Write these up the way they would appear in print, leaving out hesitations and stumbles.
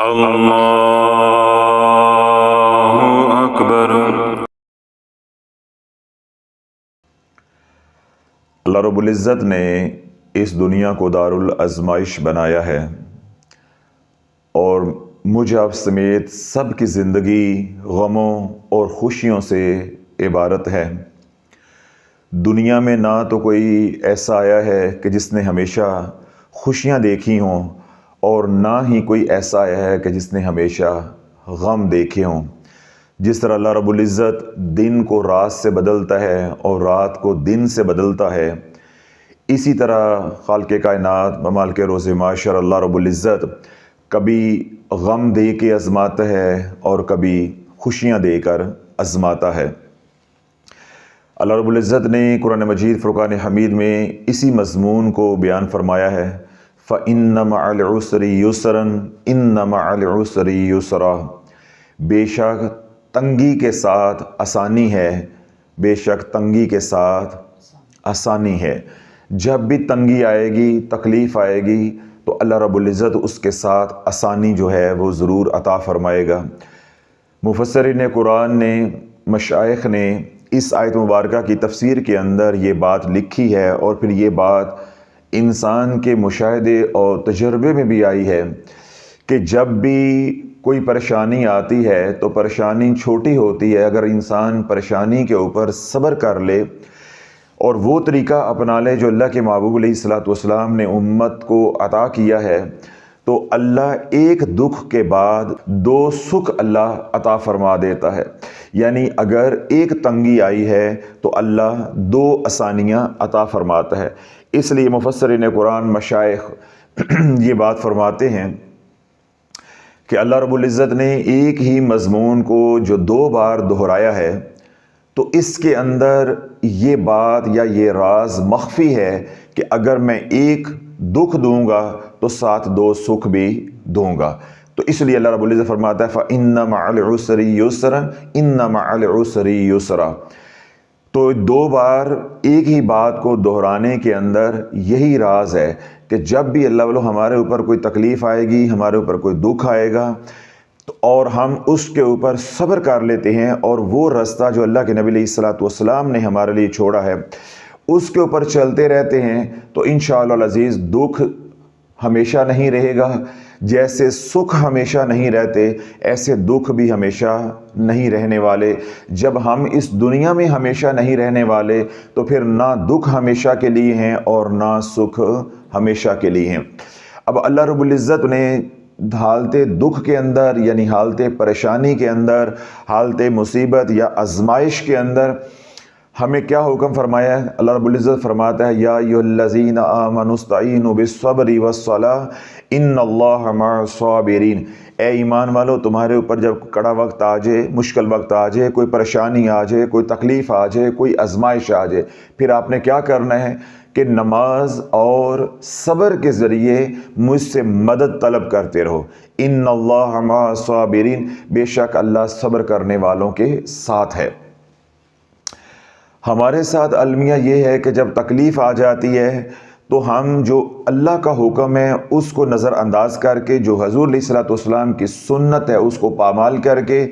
اللہ اکبر۔ اللہ رب العزت نے اس دنیا کو دارالآزمائش بنایا ہے اور مجھ آپ سمیت سب کی زندگی غموں اور خوشیوں سے عبارت ہے۔ دنیا میں نہ تو کوئی ایسا آیا ہے کہ جس نے ہمیشہ خوشیاں دیکھی ہوں اور نہ ہی کوئی ایسا آیا ہے کہ جس نے ہمیشہ غم دیکھے ہوں۔ جس طرح اللہ رب العزت دن کو رات سے بدلتا ہے اور رات کو دن سے بدلتا ہے، اسی طرح خالق کائنات مالک روز معاشر اللہ رب العزت کبھی غم دے کے آزماتا ہے اور کبھی خوشیاں دے کر آزماتا ہے۔ اللہ رب العزت نے قرآن مجید فرقان حمید میں اسی مضمون کو بیان فرمایا ہے، فَإِنَّ مَعَ الْعُسْرِ يُسْرًا إِنَّ مَعَ الْعُسْرِ يُسْرًا، بے شک تنگی کے ساتھ آسانی ہے، بے شک تنگی کے ساتھ آسانی ہے۔ جب بھی تنگی آئے گی، تکلیف آئے گی تو اللہ رب العزت اس کے ساتھ آسانی جو ہے وہ ضرور عطا فرمائے گا۔ مفسرین قرآن نے، مشائخ نے اس آیت مبارکہ کی تفسیر کے اندر یہ بات لکھی ہے اور پھر یہ بات انسان کے مشاہدے اور تجربے میں بھی آئی ہے کہ جب بھی کوئی پریشانی آتی ہے تو پریشانی چھوٹی ہوتی ہے، اگر انسان پریشانی کے اوپر صبر کر لے اور وہ طریقہ اپنا لے جو اللہ کے محبوب علیہ الصلوۃ والسلام نے امت کو عطا کیا ہے، تو اللہ ایک دکھ کے بعد دو سکھ اللہ عطا فرما دیتا ہے۔ یعنی اگر ایک تنگی آئی ہے تو اللہ دو آسانیاں عطا فرماتا ہے۔ اس لیے مفسرین قرآن، مشائخ یہ بات فرماتے ہیں کہ اللہ رب العزت نے ایک ہی مضمون کو جو دو بار دہرایا ہے تو اس کے اندر یہ بات یا یہ راز مخفی ہے کہ اگر میں ایک دکھ دوں گا تو ساتھ دو سکھ بھی دوں گا۔ تو اس لیے اللہ رب العزت فرماتا ہے فَإِنَّ مَعَ الْعُسْرِ يُسْرًا إِنَّ مَعَ الْعُسْرِ يُسْرًا۔ تو دو بار ایک ہی بات کو دہرانے کے اندر یہی راز ہے کہ جب بھی اللہ والو ہمارے اوپر کوئی تکلیف آئے گی، ہمارے اوپر کوئی دکھ آئے گا اور ہم اس کے اوپر صبر کر لیتے ہیں اور وہ راستہ جو اللہ کے نبی علیہ الصلوۃ والسلام نے ہمارے لیے چھوڑا ہے اس کے اوپر چلتے رہتے ہیں تو انشاءاللہ العزیز دکھ ہمیشہ نہیں رہے گا۔ جیسے سکھ ہمیشہ نہیں رہتے ایسے دکھ بھی ہمیشہ نہیں رہنے والے۔ جب ہم اس دنیا میں ہمیشہ نہیں رہنے والے تو پھر نہ دکھ ہمیشہ کے لیے ہیں اور نہ سکھ ہمیشہ کے لیے ہیں۔ اب اللہ رب العزت نے حالت دکھ کے اندر، یعنی حالت پریشانی کے اندر، حالت مصیبت یا آزمائش کے اندر ہمیں کیا حکم فرمایا ہے؟ اللہ رب العزت فرماتا ہے یا ایھا الذین آمنوا استعینوا بالصبر والصلاۃ ان اللہ مع الصابرین۔ اے ایمان والو، تمہارے اوپر جب کڑا وقت آ جائے، مشکل وقت آ جائے، کوئی پریشانی آ جائے، کوئی تکلیف آ جائے، کوئی آزمائش آ جائے، پھر آپ نے کیا کرنا ہے کہ نماز اور صبر کے ذریعے مجھ سے مدد طلب کرتے رہو۔ ان اللہ مع الصابرین، بے شک اللہ صبر کرنے والوں کے ساتھ ہے۔ ہمارے ساتھ المیہ یہ ہے کہ جب تکلیف آ جاتی ہے تو ہم جو اللہ کا حکم ہے اس کو نظر انداز کر کے، جو حضور علیہ الصلوۃ والسلام کی سنت ہے اس کو پامال کر کے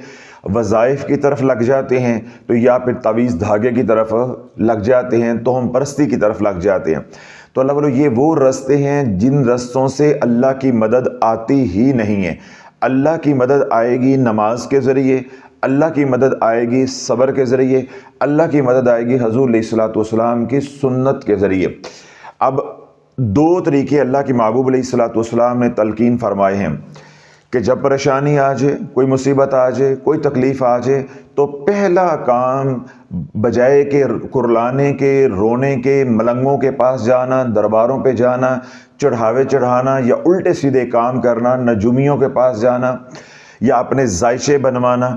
وظائف کی طرف لگ جاتے ہیں، تو یا پھر تعویذ دھاگے کی طرف لگ جاتے ہیں، توہم پرستی کی طرف لگ جاتے ہیں۔ تو اللہ والو یہ وہ راستے ہیں جن رستوں سے اللہ کی مدد آتی ہی نہیں ہے۔ اللہ کی مدد آئے گی نماز کے ذریعے، اللہ کی مدد آئے گی صبر کے ذریعے، اللہ کی مدد آئے گی حضور علیہ الصلوۃ والسلام کی سنت کے ذریعے۔ اب دو طریقے اللہ کے محبوب علیہ الصلوۃ والسلام نے تلقین فرمائے ہیں کہ جب پریشانی آ جائے، کوئی مصیبت آ جائے، کوئی تکلیف آ جائے تو پہلا کام بجائے کہ کرلانے کے، رونے کے، ملنگوں کے پاس جانا، درباروں پہ جانا، چڑھاوے چڑھانا یا الٹے سیدھے کام کرنا، نجومیوں کے پاس جانا یا اپنے ذائچے بنوانا،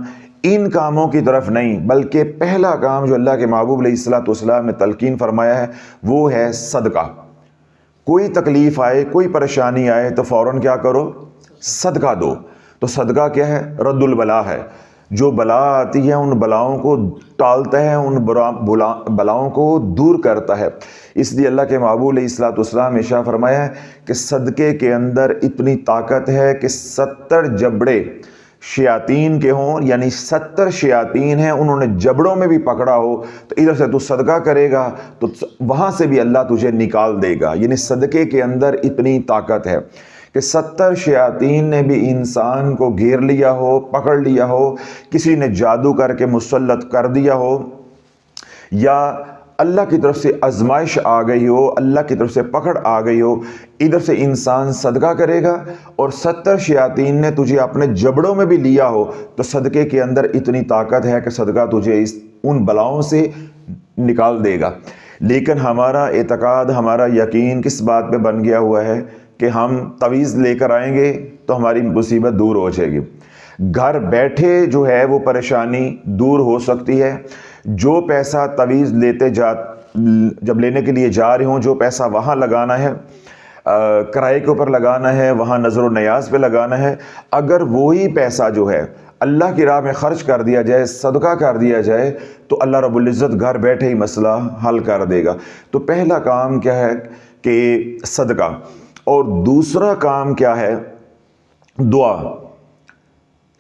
ان کاموں کی طرف نہیں، بلکہ پہلا کام جو اللہ کے محبوب علیہ الصلوۃ والسلام نے تلقین فرمایا ہے وہ ہے صدقہ۔ کوئی تکلیف آئے، کوئی پریشانی آئے تو فوراً کیا کرو؟ صدقہ دو۔ تو صدقہ کیا ہے؟ رد البلا ہے۔ جو بلا آتی ہے ان بلاؤں کو ٹالتا ہے، ان بلاؤں کو دور کرتا ہے۔ اس لیے اللہ کے محبوب علیہ الصلوۃ والسلام نے ارشاد فرمایا ہے کہ صدقے کے اندر اتنی طاقت ہے کہ 70 جبڑے شیاطین کے ہوں، یعنی 70 شیاطین ہیں، انہوں نے جبڑوں میں بھی پکڑا ہو تو ادھر سے تو صدقہ کرے گا تو وہاں سے بھی اللہ تجھے نکال دے گا۔ یعنی صدقے کے اندر اتنی طاقت ہے کہ 70 شیاطین نے بھی انسان کو گھیر لیا ہو، پکڑ لیا ہو، کسی نے جادو کر کے مسلط کر دیا ہو، یا اللہ کی طرف سے آزمائش آ گئی ہو، اللہ کی طرف سے پکڑ آ گئی ہو، ادھر سے انسان صدقہ کرے گا اور 70 شیاطین نے تجھے اپنے جبڑوں میں بھی لیا ہو تو صدقے کے اندر اتنی طاقت ہے کہ صدقہ تجھے ان بلاؤں سے نکال دے گا۔ لیکن ہمارا اعتقاد، ہمارا یقین کس بات پہ بن گیا ہوا ہے کہ ہم تعویذ لے کر آئیں گے تو ہماری مصیبت دور ہو جائے گی۔ گھر بیٹھے جو ہے وہ پریشانی دور ہو سکتی ہے۔ جو پیسہ تعویذ جب لینے کے لیے جا رہے ہوں، جو پیسہ وہاں لگانا ہے، کرائے کے اوپر لگانا ہے، وہاں نظر و نیاز پہ لگانا ہے، اگر وہی پیسہ جو ہے اللہ کی راہ میں خرچ کر دیا جائے، صدقہ کر دیا جائے، تو اللہ رب العزت گھر بیٹھے ہی مسئلہ حل کر دے گا۔ تو پہلا کام کیا ہے کہ صدقہ، اور دوسرا کام کیا ہے؟ دعا،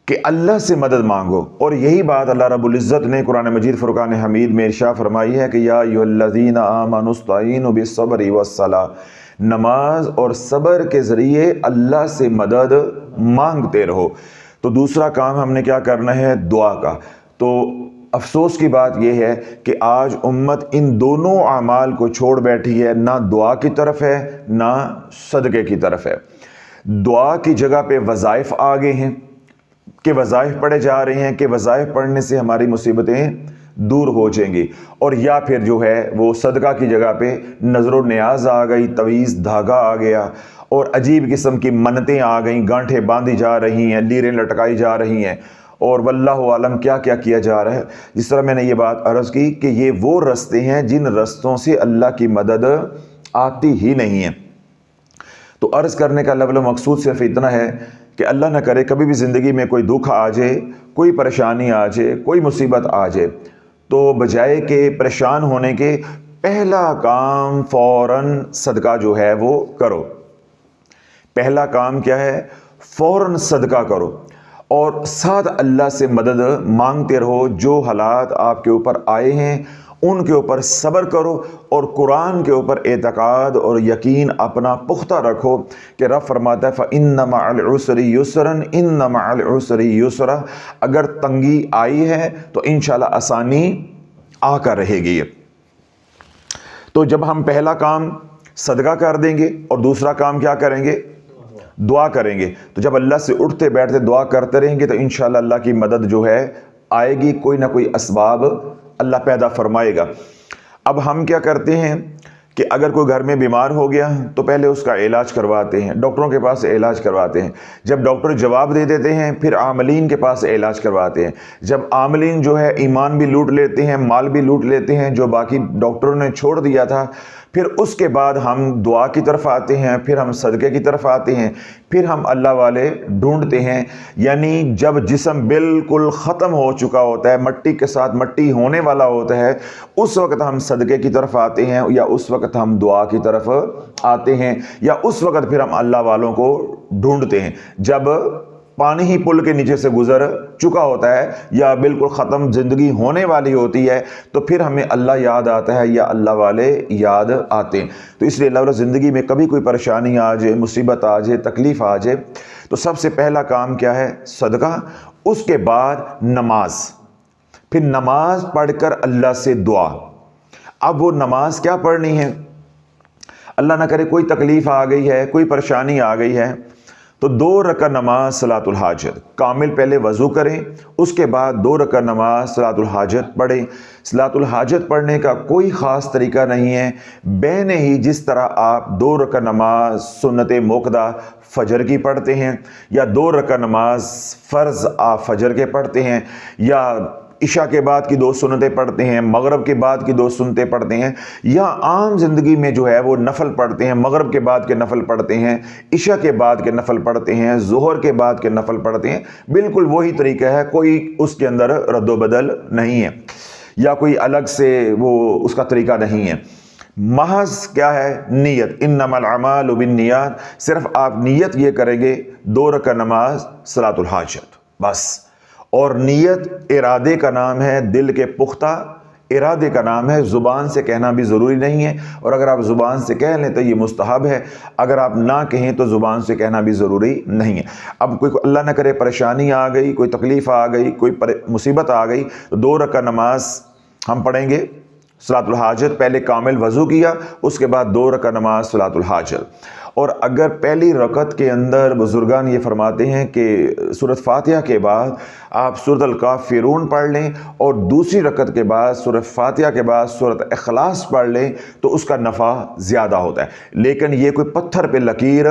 کہ اللہ سے مدد مانگو۔ اور یہی بات اللہ رب العزت نے قرآن مجید فرقان حمید میں ارشاد فرمائی ہے کہ یا ایھا الذین آمنوا استعینوا بالصبر والصلاۃ، نماز اور صبر کے ذریعے اللہ سے مدد مانگتے رہو۔ تو دوسرا کام ہم نے کیا کرنا ہے؟ دعا کا۔ تو افسوس کی بات یہ ہے کہ آج امت ان دونوں اعمال کو چھوڑ بیٹھی ہے، نہ دعا کی طرف ہے نہ صدقے کی طرف ہے۔ دعا کی جگہ پہ وظائف آ گئے ہیں کہ وظائف پڑھے جا رہے ہیں کہ وظائف پڑھنے سے ہماری مصیبتیں دور ہو جائیں گی، اور یا پھر جو ہے وہ صدقہ کی جگہ پہ نظر و نیاز آ گئی، تعویذ دھاگا آ گیا، اور عجیب قسم کی منتیں آ گئیں، گانٹھیں باندھی جا رہی ہیں، لیریں لٹکائی جا رہی ہیں، اور واللہ عالم کیا کیا کیا جا رہا ہے۔ جس طرح میں نے یہ بات عرض کی کہ یہ وہ رستے ہیں جن رستوں سے اللہ کی مدد آتی ہی نہیں ہے۔ تو عرض کرنے کا لفظ و مقصود صرف اتنا ہے کہ اللہ نہ کرے کبھی بھی زندگی میں کوئی دکھ آ جائے، کوئی پریشانی آ جائے، کوئی مصیبت آ جائے، تو بجائے کہ پریشان ہونے کے پہلا کام فوراً صدقہ جو ہے وہ کرو۔ پہلا کام کیا ہے؟ فوراً صدقہ کرو، اور ساتھ اللہ سے مدد مانگتے رہو۔ جو حالات آپ کے اوپر آئے ہیں ان کے اوپر صبر کرو، اور قرآن کے اوپر اعتقاد اور یقین اپنا پختہ رکھو کہ رب فرماتا ہے فَإِنَّ مَعَ الْعُسْرِ يُسْرًا إِنَّ مَعَ الْعُسْرِ يُسْرًا، اگر تنگی آئی ہے تو انشاءاللہ آسانی آ کر رہے گی۔ تو جب ہم پہلا کام صدقہ کر دیں گے اور دوسرا کام کیا کریں گے؟ دعا کریں گے، تو جب اللہ سے اٹھتے بیٹھتے دعا کرتے رہیں گے تو انشاءاللہ اللہ کی مدد جو ہے آئے گی، کوئی نہ کوئی اسباب اللہ پیدا فرمائے گا۔ اب ہم کیا کرتے ہیں کہ اگر کوئی گھر میں بیمار ہو گیا تو پہلے اس کا علاج کرواتے ہیں، ڈاکٹروں کے پاس علاج کرواتے ہیں، جب ڈاکٹر جواب دے دیتے ہیں پھر عاملین کے پاس علاج کرواتے ہیں، جب عاملین جو ہے ایمان بھی لوٹ لیتے ہیں، مال بھی لوٹ لیتے ہیں جو باقی ڈاکٹروں نے چھوڑ دیا تھا، پھر اس کے بعد ہم دعا کی طرف آتے ہیں، پھر ہم صدقے کی طرف آتے ہیں، پھر ہم اللہ والے ڈھونڈتے ہیں۔ یعنی جب جسم بالکل ختم ہو چکا ہوتا ہے، مٹی کے ساتھ مٹی ہونے والا ہوتا ہے، اس وقت ہم صدقے کی طرف آتے ہیں، یا اس وقت ہم دعا کی طرف آتے ہیں، یا اس وقت پھر ہم اللہ والوں کو ڈھونڈتے ہیں جب پانی ہی پل کے نیچے سے گزر چکا ہوتا ہے یا بالکل ختم زندگی ہونے والی ہوتی ہے، تو پھر ہمیں اللہ یاد آتا ہے یا اللہ والے یاد آتے ہیں۔ تو اس لیے اللہ زندگی میں کبھی کوئی پریشانی آ جائے، مصیبت آ جائے، تکلیف آ جائے، تو سب سے پہلا کام کیا ہے؟ صدقہ، اس کے بعد نماز، پھر نماز پڑھ کر اللہ سے دعا۔ اب وہ نماز کیا پڑھنی ہے؟ اللہ نہ کرے کوئی تکلیف آ گئی ہے، کوئی پریشانی آ گئی ہے، تو 2 رکعت نماز صلاۃ الحاجت کامل، پہلے وضو کریں، اس کے بعد 2 رکعت نماز صلاۃ الحاجت پڑھیں۔ صلاۃ الحاجت پڑھنے کا کوئی خاص طریقہ نہیں ہے، بین ہی جس طرح آپ 2 رکعت نماز سنت موقدہ فجر کی پڑھتے ہیں، یا 2 رکعت نماز فرض آپ فجر کے پڑھتے ہیں، یا عشاء کے بعد کی 2 سنتیں پڑھتے ہیں، مغرب کے بعد کی 2 سنتیں پڑھتے ہیں، یا عام زندگی میں جو ہے وہ نفل پڑھتے ہیں، مغرب کے بعد کے نفل پڑھتے ہیں، عشاء کے بعد کے نفل پڑھتے ہیں، ظہر کے بعد کے نفل پڑھتے ہیں، بالکل وہی طریقہ ہے، کوئی اس کے اندر رد و بدل نہیں ہے یا کوئی الگ سے وہ اس کا طریقہ نہیں ہے۔ محض کیا ہے؟ نیت، انما الاعمال بالنیات، صرف آپ نیت یہ کریں گے 2 رکعت نماز صلاۃ الحاجت بس۔ اور نیت ارادے کا نام ہے، دل کے پختہ ارادے کا نام ہے، زبان سے کہنا بھی ضروری نہیں ہے، اور اگر آپ زبان سے کہہ لیں تو یہ مستحب ہے، اگر آپ نہ کہیں تو زبان سے کہنا بھی ضروری نہیں ہے۔ اب کوئی اللہ نہ کرے پریشانی آ گئی، کوئی تکلیف آ گئی، کوئی مصیبت آ گئی، تو 2 رکعت نماز ہم پڑھیں گے صلاۃ الحاجت، پہلے کامل وضو کیا، اس کے بعد 2 رکعت نماز صلاۃ الحاجت۔ اور اگر پہلی رکعت کے اندر بزرگان یہ فرماتے ہیں کہ سورۃ فاتحہ کے بعد آپ سورۃ الکافرون پڑھ لیں اور دوسری رکعت کے بعد سورۃ فاتحہ کے بعد سورۃ اخلاص پڑھ لیں تو اس کا نفع زیادہ ہوتا ہے، لیکن یہ کوئی پتھر پہ لکیر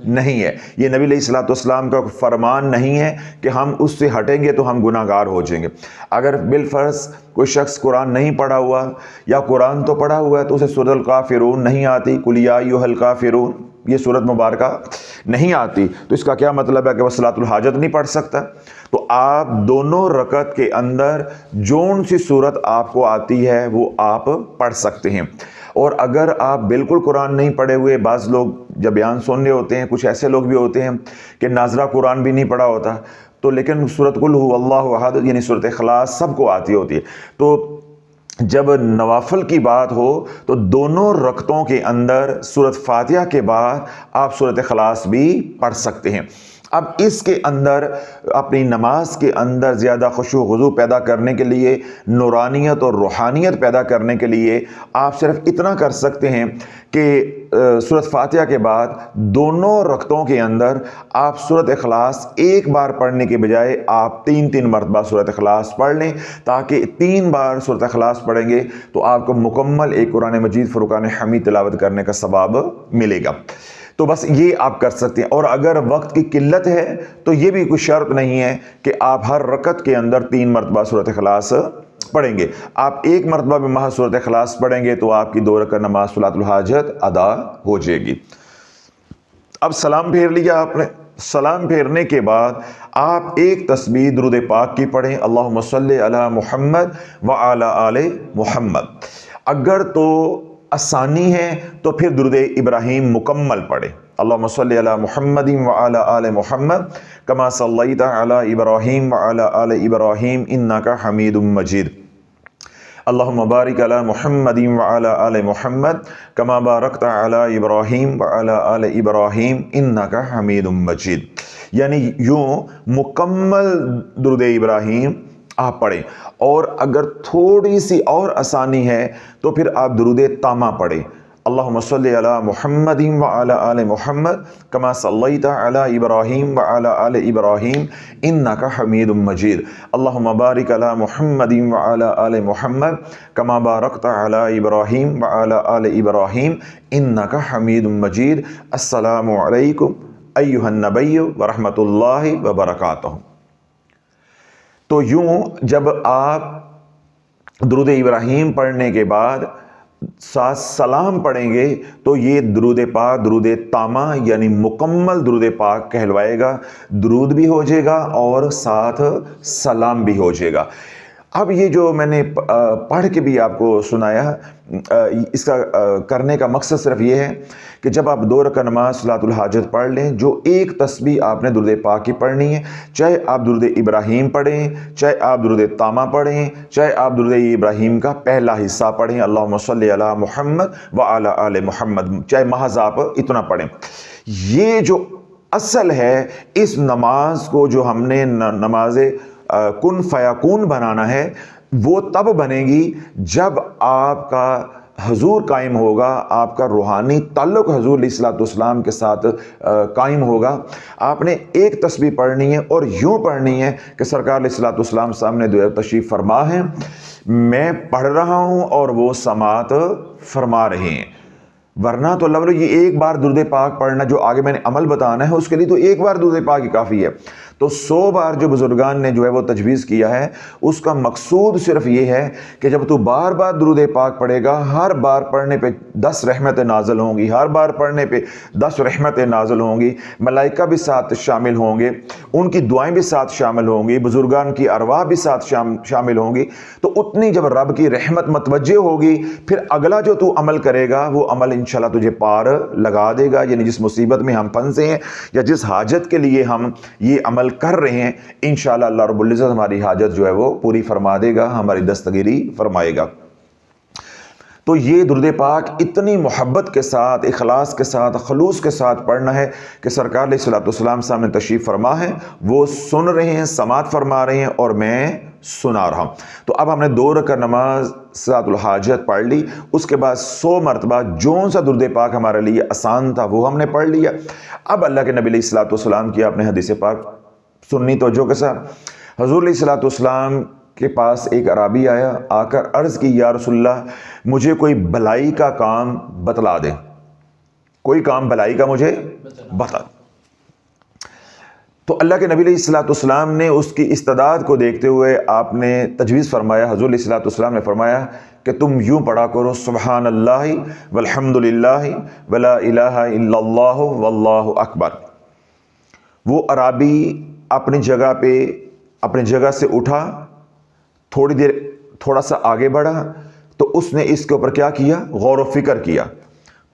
نہیں ہے، یہ نبی علیہ الصلوۃ والسلام کا فرمان نہیں ہے کہ ہم اس سے ہٹیں گے تو ہم گناہ گار ہو جائیں گے۔ اگر بالفرض کوئی شخص قرآن نہیں پڑھا ہوا یا قرآن تو پڑھا ہوا ہے تو اسے سورۃ الکافرون نہیں آتی، قل یا ایھا الکافرون، یہ سورت مبارکہ نہیں آتی، تو اس کا کیا مطلب ہے کہ وہ صلاۃ الحاجت نہیں پڑھ سکتا؟ تو آپ دونوں رکعت کے اندر جون سی سورت آپ کو آتی ہے وہ آپ پڑھ سکتے ہیں۔ اور اگر آپ بالکل قرآن نہیں پڑھے ہوئے، بعض لوگ جب بیان سننے ہوتے ہیں، کچھ ایسے لوگ بھی ہوتے ہیں کہ ناظرہ قرآن بھی نہیں پڑھا ہوتا، تو لیکن سورت قل ھو اللہ احد یعنی سورت اخلاص سب کو آتی ہوتی ہے، تو جب نوافل کی بات ہو تو دونوں رکعتوں کے اندر سورۃ فاتحہ کے بعد آپ سورۃ اخلاص بھی پڑھ سکتے ہیں۔ اب اس کے اندر اپنی نماز کے اندر زیادہ خشوع و خضوع پیدا کرنے کے لیے، نورانیت اور روحانیت پیدا کرنے کے لیے آپ صرف اتنا کر سکتے ہیں کہ سورۃ فاتحہ کے بعد دونوں رکعتوں کے اندر آپ سورۃ اخلاص ایک بار پڑھنے کے بجائے آپ 3 مرتبہ سورۃ اخلاص پڑھ لیں، تاکہ 3 بار سورۃ اخلاص پڑھیں گے تو آپ کو مکمل ایک قرآن مجید فرقان حمید تلاوت کرنے کا ثواب ملے گا۔ تو بس یہ آپ کر سکتے ہیں، اور اگر وقت کی قلت ہے تو یہ بھی کوئی شرط نہیں ہے کہ آپ ہر رکعت کے اندر 3 مرتبہ سورۃ اخلاص پڑھیں گے، آپ 1 مرتبہ بھی محض سورۃ اخلاص پڑھیں گے تو آپ کی 2 رکعت نماز صلاۃ الحاجت ادا ہو جائے گی۔ اب سلام پھیر لیا آپ نے، سلام پھیرنے کے بعد آپ ایک تسبیح درود پاک کی پڑھیں، اللہم صلی علی محمد وعلی آل محمد۔ اگر تو آسانی ہے تو پھر درود ابراہیم مکمل پڑھیں، اللہم صلی علی محمد وعلی آل محمد کما صلیت علی ابراہیم وعلی آل ابراہیم انک حمید مجید، اللہم بارک علی محمد وعلی آل محمد کما بارکت علی ابراہیم وعلی آل ابراہیم انک حمید مجید۔ یعنی یوں مکمل درود ابراہیم آپ پڑھیں، اور اگر تھوڑی سی اور آسانی ہے تو پھر آپ درود تامہ پڑھیں، اللہم صلی علی محمد وعلی آل محمد کما صلیت علی ابراہیم وعلی آل ابراہیم انک حمید مجید، اللہم بارک علی محمد وعلی آل محمد کما بارکت علی ابراہیم وعلی آل ابراہیم انک حمید مجید۔ السلام علیکم ایھا النبی ورحمۃ اللہ وبرکاتہ۔ تو یوں جب آپ درود ابراہیم پڑھنے کے بعد ساتھ سلام پڑھیں گے تو یہ درود پاک درود تامہ یعنی مکمل درود پاک کہلوائے گا، درود بھی ہو جائے گا اور ساتھ سلام بھی ہو جائے گا۔ اب یہ جو میں نے پڑھ کے بھی آپ کو سنایا، اس کا کرنے کا مقصد صرف یہ ہے کہ جب آپ 2 رکعت نماز صلاۃ الحاجت پڑھ لیں، جو ایک تسبیح آپ نے درود پاک کی پڑھنی ہے، چاہے آپ درود ابراہیم پڑھیں، چاہے آپ درود تامہ پڑھیں، چاہے آپ درود ابراہیم کا پہلا حصہ پڑھیں، اللہم صلی علی محمد وعلی آل محمد، چاہے محض آپ اتنا پڑھیں۔ یہ جو اصل ہے اس نماز کو، جو ہم نے نماز کن فیکون بنانا ہے، وہ تب بنے گی جب آپ کا حضور قائم ہوگا، آپ کا روحانی تعلق حضور علیہ الصلوۃ والسلام کے ساتھ قائم ہوگا۔ آپ نے ایک تسبیح پڑھنی ہے اور یوں پڑھنی ہے کہ سرکار علیہ الصلوۃ والسلام سامنے تشریف فرما ہیں، میں پڑھ رہا ہوں اور وہ سماعت فرما رہے ہیں، ورنہ تو اللہ یہ ایک بار درود پاک پڑھنا جو آگے میں نے عمل بتانا ہے اس کے لیے تو ایک بار درود پاک ہی کافی ہے۔ تو 100 بار جو بزرگان نے جو ہے وہ تجویز کیا ہے، اس کا مقصود صرف یہ ہے کہ جب تو بار بار درود پاک پڑھے گا، ہر بار پڑھنے پہ 10 رحمتیں نازل ہوں گی، ہر بار پڑھنے پہ 10 رحمتیں نازل ہوں گی، ملائکہ بھی ساتھ شامل ہوں گے، ان کی دعائیں بھی ساتھ شامل ہوں گی، بزرگان کی ارواح بھی ساتھ شامل ہوں گی، تو اتنی جب رب کی رحمت متوجہ ہوگی، پھر اگلا جو تو عمل کرے گا وہ عمل انشاءاللہ تجھے پار لگا دے گا۔ یعنی جس مصیبت میں ہم پھنسے ہیں یا جس حاجت کے لیے ہم یہ عمل کر رہے ہیں، انشاءاللہ اللہ رب العزت ہماری حاجت جو ہے وہ پوری فرما دے گا، ہماری دستگیری فرمائے گا۔ تو یہ درود پاک اتنی محبت کے ساتھ، اخلاص کے ساتھ، خلوص کے ساتھ پڑھنا ہے کہ سرکار علیہ الصلوۃ والسلام سامنے تشریف فرما ہے، وہ سن رہے ہیں، سماعت فرما رہے ہیں اور میں سنا رہا ہوں۔ تو اب ہم نے 2 رکعت نماز صلاۃ الحاجت پڑھ لی، اس کے بعد 100 مرتبہ جون سا درود پاک ہمارے لیے آسان تھا وہ ہم نے پڑھ لیا۔ اب اللہ کے نبی علیہ الصلوۃ والسلام کی آپ نے حدیث پاک سننی توجہ کے ساتھ۔ حضور علیہ الصلوۃ والسلام کے پاس ایک اعرابی آیا، آ کر عرض کی، یا رسول اللہ مجھے کوئی بھلائی کا کام بتلا دیں، کوئی کام بھلائی کا مجھے بتا۔ تو اللہ کے نبی علیہ الصلوۃ والسلام نے اس کی استعداد کو دیکھتے ہوئے آپ نے تجویز فرمایا، حضور علیہ الصلوۃ والسلام نے فرمایا کہ تم یوں پڑھا کرو، سبحان اللہ والحمد للہ ولا الہ الا اللہ واللہ اکبر۔ وہ اعرابی اپنی جگہ سے اٹھا، تھوڑا سا آگے بڑھا، تو اس نے اس کے اوپر کیا کیا؟ غور و فکر کیا،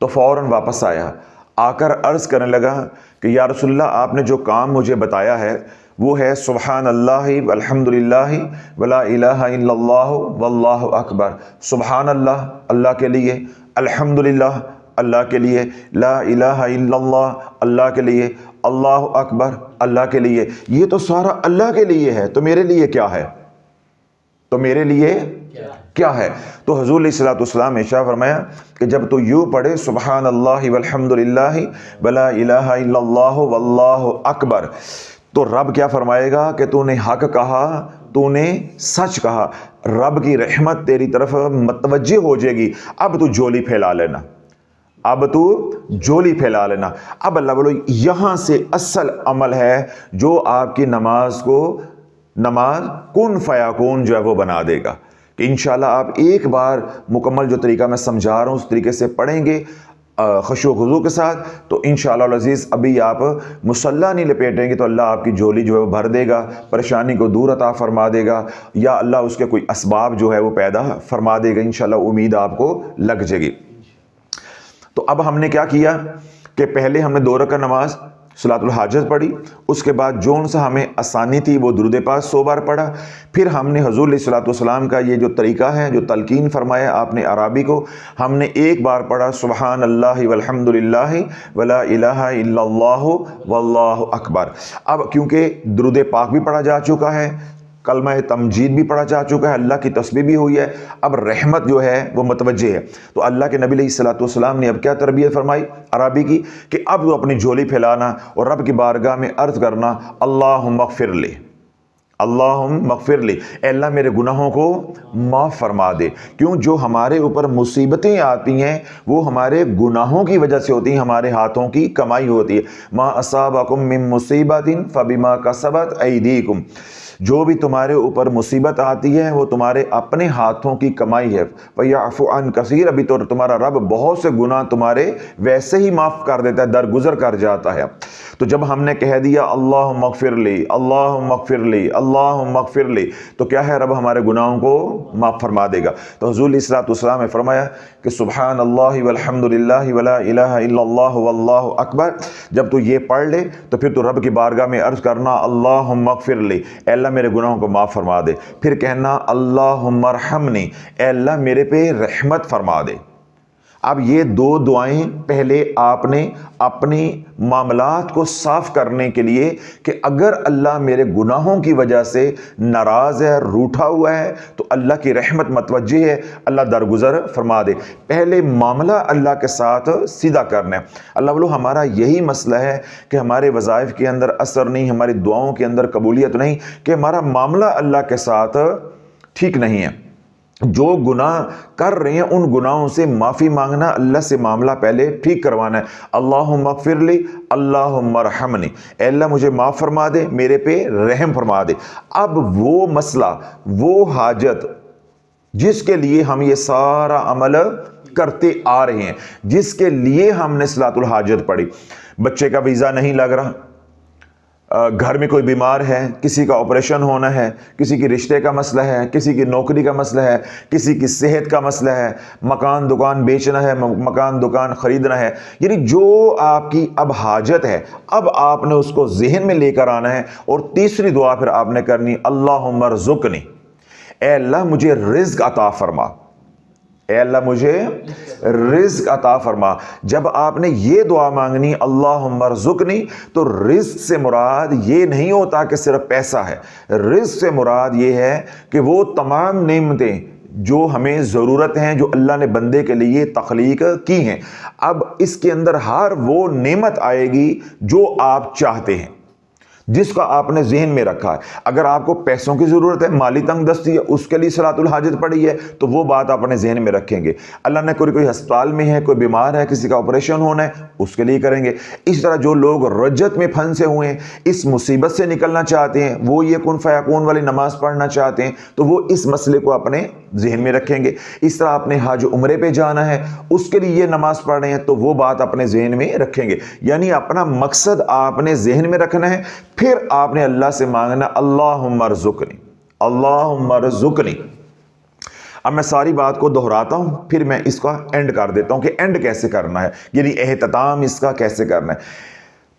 تو فوراً واپس آیا، آ کر عرض کرنے لگا کہ یا رسول اللہ آپ نے جو کام مجھے بتایا ہے وہ ہے سبحان اللہ والحمد للہ ولا الہ الا اللہ واللہ اکبر۔ سبحان اللہ اللہ کے لیے، الحمد للہ اللہ کے لیے، لا الہ الا اللہ اللہ کے لیے، اللہ اکبر اللہ کے لیے۔ یہ تو سارا اللہ کے لیے ہے، تو میرے لیے کیا ہے؟ تو میرے لیے کیا ہے؟ تو حضور علیہ الصلوۃ والسلام نے ارشاد فرمایا کہ جب تو یوں پڑھے سبحان اللہ والحمد للہ ولا الہ الا اللہ واللہ اکبر، تو رب کیا فرمائے گا کہ تو نے حق کہا، تو نے سچ کہا، رب کی رحمت تیری طرف متوجہ ہو جائے گی، اب تو جھولی پھیلا لینا، اب تو جھولی پھیلا لینا۔ اب اللہ بولو یہاں سے اصل عمل ہے جو آپ کی نماز کن فیکون جو ہے وہ بنا دے گا، کہ انشاءاللہ آپ ایک بار مکمل جو طریقہ میں سمجھا رہا ہوں اس طریقے سے پڑھیں گے خشوع و خضوع کے ساتھ، تو انشاءاللہ العزیز ابھی آپ مصلی نہیں لپیٹیں گے تو اللہ آپ کی جھولی جو ہے وہ بھر دے گا، پریشانی کو دور عطا فرما دے گا، یا اللہ اس کے کوئی اسباب جو ہے وہ پیدا فرما دے گا، انشاءاللہ امید آپ کو لگ جائے گی۔ تو اب ہم نے کیا کیا کہ پہلے ہم نے 2 رکعت نماز صلاۃ الحاجت پڑھی، اس کے بعد جون سا ہمیں آسانی تھی وہ درود پاک 100 بار پڑھا، پھر ہم نے حضور علیہ الصلوۃ والسلام کا یہ جو طریقہ ہے جو تلقین فرمایا آپ نے عرابی کو، ہم نے ایک بار پڑھا سبحان اللہ والحمد للہ ولا الہ الا اللہ واللہ اکبر۔ اب کیونکہ درود پاک بھی پڑھا جا چکا ہے، کلمہ تمجید بھی پڑھا جا چکا ہے، اللہ کی تسبیح بھی ہوئی ہے، اب رحمت جو ہے وہ متوجہ ہے، تو اللہ کے نبی علیہ الصلوۃ والسلام نے اب کیا تربیت فرمائی عربی کی کہ اب تو اپنی جھولی پھیلانا اور رب کی بارگاہ میں عرض کرنا، اللہم اغفر لی، اللہم اغفر لی، اے اللہ میرے گناہوں کو معاف فرما دے۔ کیوں؟ جو ہمارے اوپر مصیبتیں آتی ہیں وہ ہمارے گناہوں کی وجہ سے ہوتی ہیں، ہمارے ہاتھوں کی کمائی ہوتی ہے۔ ما اصابکم من مصیبت فبما کسبت ایدیکم، جو بھی تمہارے اوپر مصیبت آتی ہے وہ تمہارے اپنے ہاتھوں کی کمائی ہے۔ وَيَعْفُ عَنْ كَثِيرٍ، ابھی تو تمہارا رب بہت سے گناہ تمہارے ویسے ہی معاف کر دیتا ہے، درگزر کر جاتا ہے۔ تو جب ہم نے کہہ دیا اللہم اغفر لی، اللہم اغفر لی، اللہم اغفر لی، تو کیا ہے؟ رب ہمارے گناہوں کو معاف فرما دے گا۔ تو حضور علیہ الصلوۃ والسلام نے فرمایا کہ سبحان اللہ والحمد للہ ولا الہ الا اللہ واللہ اکبر، جب تو یہ پڑھ لے تو پھر تو رب کی بارگاہ میں عرض کرنا اللہم اغفر لی، اے اللہ میرے گناہوں کو معاف فرما دے، پھر کہنا اللہم ارحمنی، اے اللہ میرے پہ رحمت فرما دے۔ اب یہ 2 دعائیں پہلے آپ نے اپنی معاملات کو صاف کرنے کے لیے کہ اگر اللہ میرے گناہوں کی وجہ سے ناراض ہے، روٹھا ہوا ہے، تو اللہ کی رحمت متوجہ ہے، اللہ درگزر فرما دے، پہلے معاملہ اللہ کے ساتھ سیدھا کرنا ہے۔ اللہ بولو ہمارا یہی مسئلہ ہے کہ ہمارے وظائف کے اندر اثر نہیں، ہماری دعاؤں کے اندر قبولیت نہیں، کہ ہمارا معاملہ اللہ کے ساتھ ٹھیک نہیں ہے۔ جو گناہ کر رہے ہیں ان گناہوں سے معافی مانگنا، اللہ سے معاملہ پہلے ٹھیک کروانا ہے۔ اللہم اغفر لی، اللہم ارحمنی، اے اللہ مجھے معاف فرما دے، میرے پہ رحم فرما دے۔ اب وہ مسئلہ، وہ حاجت جس کے لیے ہم یہ سارا عمل کرتے آ رہے ہیں، جس کے لیے ہم نے صلاۃ الحاجت پڑھی، بچے کا ویزا نہیں لگ رہا، گھر میں کوئی بیمار ہے، کسی کا آپریشن ہونا ہے، کسی کی رشتے کا مسئلہ ہے، کسی کی نوکری کا مسئلہ ہے، کسی کی صحت کا مسئلہ ہے، مکان دکان بیچنا ہے، مکان دکان خریدنا ہے، یعنی جو آپ کی اب حاجت ہے، اب آپ نے اس کو ذہن میں لے کر آنا ہے۔ اور تیسری دعا پھر آپ نے کرنی، اللہم ارزقنی، اے اللہ مجھے رزق عطا فرما، اے اللہ مجھے رزق عطا فرما۔ جب آپ نے یہ دعا مانگنی اللہم ارزقنی، تو رزق سے مراد یہ نہیں ہوتا کہ صرف پیسہ ہے، رزق سے مراد یہ ہے کہ وہ تمام نعمتیں جو ہمیں ضرورت ہیں، جو اللہ نے بندے کے لیے تخلیق کی ہیں، اب اس کے اندر ہر وہ نعمت آئے گی جو آپ چاہتے ہیں، جس کا آپ نے ذہن میں رکھا ہے۔ اگر آپ کو پیسوں کی ضرورت ہے، مالی تنگ دستی ہے، اس کے لیے صلاۃ الحاجت پڑھی ہے، تو وہ بات آپ اپنے ذہن میں رکھیں گے۔ اللہ نے کوئی ہسپتال میں ہے، کوئی بیمار ہے، کسی کا آپریشن ہونا ہے، اس کے لیے کریں گے۔ اس طرح جو لوگ رجت میں پھنسے ہوئے ہیں، اس مصیبت سے نکلنا چاہتے ہیں، وہ یہ کن فیکون والی نماز پڑھنا چاہتے ہیں، تو وہ اس مسئلے کو اپنے ذہن میں رکھیں گے۔ اس طرح آپ نے حج عمرے پہ جانا ہے، اس کے لیے یہ نماز پڑھ رہے ہیں، تو وہ بات اپنے ذہن میں رکھیں گے۔ یعنی اپنا مقصد آپ نے ذہن میں رکھنا ہے، پھر آپ نے اللہ سے مانگنا اللہم ارزقنی، اللہم ارزقنی۔ اب میں ساری بات کو دہراتا ہوں، پھر میں اس کا اینڈ کر دیتا ہوں کہ اینڈ کیسے کرنا ہے، یعنی اختتام اس کا کیسے کرنا ہے۔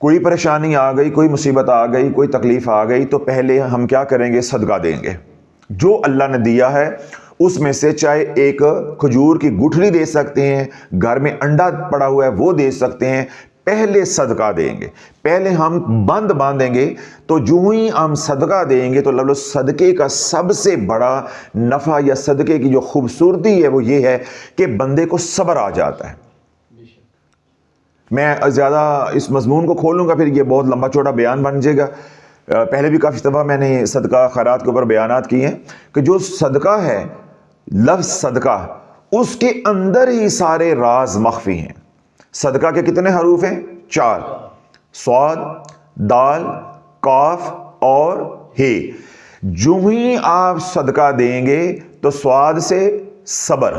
کوئی پریشانی آ گئی، کوئی مصیبت آ گئی، کوئی تکلیف آ گئی، تو پہلے ہم کیا کریں گے؟ صدقہ دیں گے۔ جو اللہ نے دیا ہے اس میں سے چاہے ایک کھجور کی گٹھلی دے سکتے ہیں، گھر میں انڈا پڑا ہوا ہے وہ دے سکتے ہیں، پہلے صدقہ دیں گے۔ پہلے ہم بند باندھیں گے، تو جو ہی ہم صدقہ دیں گے تو لفظ صدقے کا سب سے بڑا نفع یا صدقے کی جو خوبصورتی ہے وہ یہ ہے کہ بندے کو صبر آ جاتا ہے۔ میں زیادہ اس مضمون کو کھولوں گا، پھر یہ بہت لمبا چوڑا بیان بن جائے گا۔ پہلے بھی کافی دفعہ میں نے صدقہ خیرات کے اوپر بیانات کیے ہیں کہ جو صدقہ ہے، لفظ صدقہ، اس کے اندر ہی سارے راز مخفی ہیں۔ صدقہ کے کتنے حروف ہیں؟ 4، صاد، دال، قاف اور ہے۔ جو ہی آپ صدقہ دیں گے تو صاد سے صبر،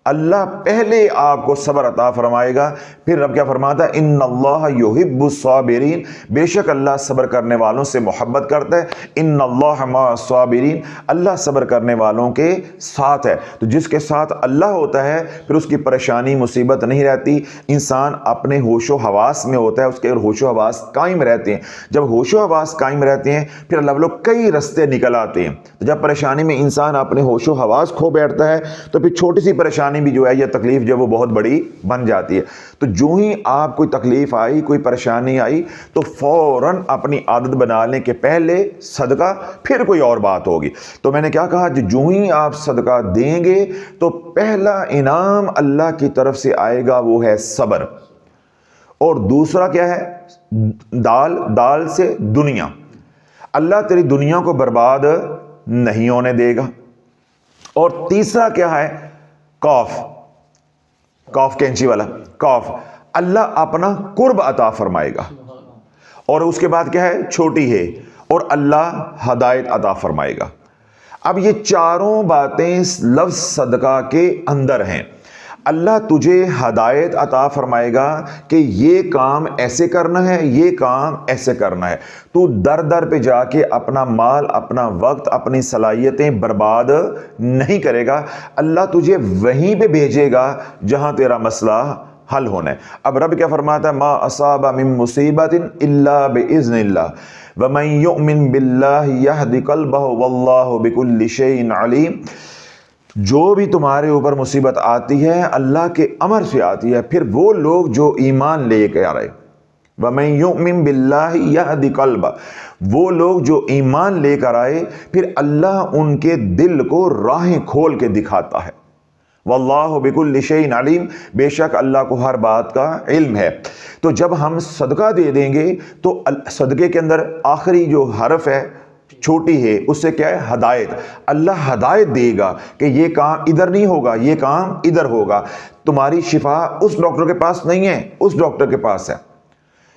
اللہ پہلے آپ کو صبر عطا فرمائے گا۔ پھر رب کیا فرماتا ہے؟ ان اللہ یحب الصابرین، بے شک اللہ صبر کرنے والوں سے محبت کرتا ہے۔ ان اللہ مع الصابرین، اللہ صبر کرنے والوں کے ساتھ ہے۔ تو جس کے ساتھ اللہ ہوتا ہے پھر اس کی پریشانی مصیبت نہیں رہتی، انسان اپنے ہوش و حواس میں ہوتا ہے، اس کے ہوش و حواس قائم رہتے ہیں۔ جب ہوش و حواس قائم رہتے ہیں پھر اللہ والوں کئی رستے نکل آتے ہیں۔ جب پریشانی میں انسان اپنے ہوش و حواس کھو بیٹھتا ہے تو پھر چھوٹی سی پریشانی بھی جو ہے یا تکلیف جو وہ بہت بڑی بن جاتی ہے۔ تو جو ہی آپ کوئی تکلیف آئی، کوئی پریشانی آئی، تو فوراً اپنی عادت بنا لیں کہ پہلے صدقہ پھر کوئی اور بات ہوگی۔ تو میں نے کیا کہا؟ جو ہی آپ صدقہ دیں گے تو پہلا انعام اللہ کی طرف سے آئے گا، وہ ہے صبر۔ اور دوسرا کیا ہے؟ دال سے دنیا، اللہ تیری دنیا کو برباد نہیں ہونے دے گا۔ اور تیسرا کیا ہے؟ قاف کینچی والا قاف، اللہ اپنا قرب عطا فرمائے گا۔ اور اس کے بعد کیا ہے؟ چھوٹی ہے، اور اللہ ہدایت عطا فرمائے گا۔ اب یہ چاروں باتیں لفظ صدقہ کے اندر ہیں۔ اللہ تجھے ہدایت عطا فرمائے گا کہ یہ کام ایسے کرنا ہے، یہ کام ایسے کرنا ہے۔ تو در در پہ جا کے اپنا مال، اپنا وقت، اپنی صلاحیتیں برباد نہیں کرے گا۔ اللہ تجھے وہیں پہ بھیجے گا جہاں تیرا مسئلہ حل ہونا ہے۔ اب رب کیا فرماتا ہے؟ ما اصاب من مصیبت الا باذن اللہ ومن یؤمن باللہ یہد قلبہ واللہ بکل شیء علیم۔ جو بھی تمہارے اوپر مصیبت آتی ہے اللہ کے امر سے آتی ہے، پھر وہ لوگ جو ایمان لے کے آ رہے، وَمَن يُؤْمِن بِاللَّهِ يَهْدِ قَلْبَهُ، وہ لوگ جو ایمان لے کر آئے پھر اللہ ان کے دل کو راہیں کھول کے دکھاتا ہے۔ وَاللَّهُ بِكُلِّ شَيْءٍ عَلِيمٌ، بے شک اللہ کو ہر بات کا علم ہے۔ تو جب ہم صدقہ دے دیں گے تو صدقے کے اندر آخری جو حرف ہے چھوٹی ہے، اس سے کیا ہے؟ ہدایت. اللہ ہدایت دے گا کہ یہ کام ادھر نہیں ہوگا، یہ کام ادھر ہوگا. تمہاری شفا اس ڈاکٹر کے پاس نہیں ہے، اس ڈاکٹر کے پاس ہے.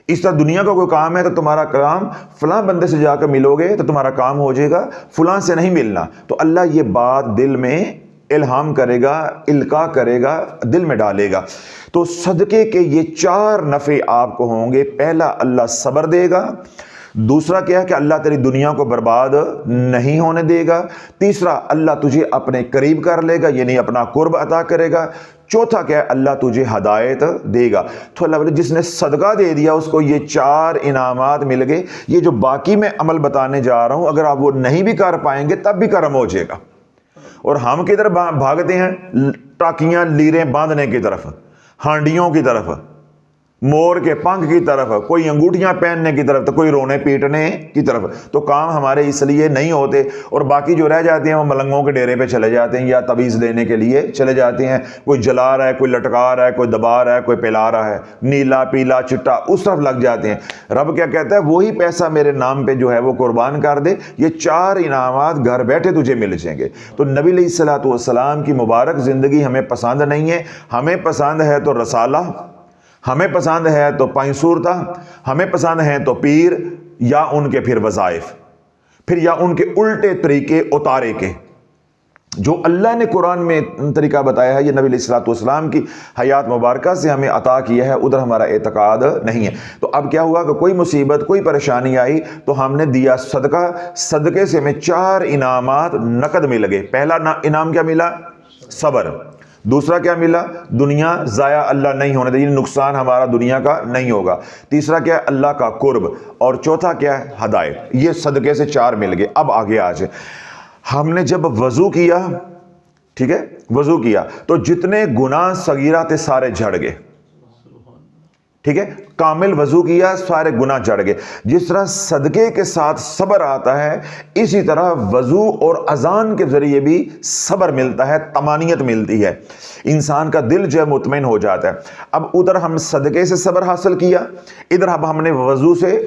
اس طرح دنیا کا کوئی کام ہے تو تمہارا کام فلاں بندے سے جا کر ملو گے تو تمہارا کام ہو جائے گا، فلاں سے نہیں ملنا. تو اللہ یہ بات دل میں الہام کرے گا، القاء کرے گا، دل میں ڈالے گا. تو صدقے کے یہ 4 نفع آپ کو ہوں گے. پہلا، اللہ صبر دے گا. دوسرا کیا ہے کہ اللہ تیری دنیا کو برباد نہیں ہونے دے گا. تیسرا، اللہ تجھے اپنے قریب کر لے گا، یعنی اپنا قرب عطا کرے گا. چوتھا کیا ہے؟ اللہ تجھے ہدایت دے گا. تو اللہ جس نے صدقہ دے دیا اس کو یہ 4 انعامات مل گئے. یہ جو باقی میں عمل بتانے جا رہا ہوں اگر آپ وہ نہیں بھی کر پائیں گے تب بھی کرم ہو جائے گا. اور ہم کدھر بھاگتے ہیں؟ ٹاکیاں لیریں باندھنے کی طرف، ہانڈیوں کی طرف، مور کے پنکھ کی طرف، کوئی انگوٹھیاں پہننے کی طرف، تو کوئی رونے پیٹنے کی طرف. تو کام ہمارے اس لیے نہیں ہوتے. اور باقی جو رہ جاتے ہیں وہ ملنگوں کے ڈیرے پہ چلے جاتے ہیں یا تعویذ لینے کے لیے چلے جاتے ہیں. کوئی جلا رہا ہے، کوئی لٹکا رہا ہے، کوئی دبا رہا ہے، کوئی پلا رہا ہے، نیلا پیلا چٹا، اس طرف لگ جاتے ہیں. رب کیا کہتا ہے؟ وہی پیسہ میرے نام پہ جو ہے وہ قربان کر دے، یہ 4 انعامات گھر بیٹھے تجھے مل جائیں گے. تو نبی علیہ الصلوۃ والسلام کی مبارک زندگی ہمیں پسند نہیں ہے. ہمیں پسند ہے تو رسالہ، ہمیں پسند ہے تو پائیں صورتہ، ہمیں پسند ہیں تو پیر، یا ان کے پھر وظائف، پھر یا ان کے الٹے طریقے اتارے کے. جو اللہ نے قرآن میں طریقہ بتایا ہے یہ نبی علیہ الصلوۃ والسلام کی حیات مبارکہ سے ہمیں عطا کیا ہے، ادھر ہمارا اعتقاد نہیں ہے. تو اب کیا ہوا کہ کوئی مصیبت، کوئی پریشانی آئی تو ہم نے دیا صدقہ. صدقے سے ہمیں 4 انعامات نقد مل گئے. پہلا انعام کیا ملا؟ صبر. دوسرا کیا ملا؟ دنیا ضائع اللہ نہیں ہونے دے، یہ نقصان ہمارا دنیا کا نہیں ہوگا. تیسرا کیا ہے؟ اللہ کا قرب. اور چوتھا کیا ہے؟ ہدایت. یہ صدقے سے 4 مل گئے. اب آگے آج ہم نے جب وضو کیا، ٹھیک ہے، وضو کیا تو جتنے گناہ صغیرہ تھے سارے جھڑ گئے. ٹھیک ہے، کامل وضو کیا، سارے گناہ جڑ گئے. جس طرح صدقے کے ساتھ صبر آتا ہے اسی طرح وضو اور اذان کے ذریعے بھی صبر ملتا ہے، طمانینت ملتی ہے، انسان کا دل جو ہے مطمئن ہو جاتا ہے. اب ادھر ہم صدقے سے صبر حاصل کیا، ادھر اب ہم نے وضو سے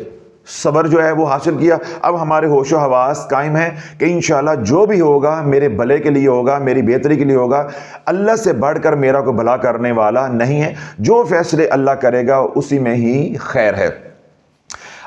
صبر جو ہے وہ حاصل کیا. اب ہمارے ہوش و حواس قائم ہے کہ انشاءاللہ جو بھی ہوگا میرے بھلے کے لیے ہوگا، میری بہتری کے لیے ہوگا. اللہ سے بڑھ کر میرا کوئی بھلا کرنے والا نہیں ہے. جو فیصلے اللہ کرے گا اسی میں ہی خیر ہے.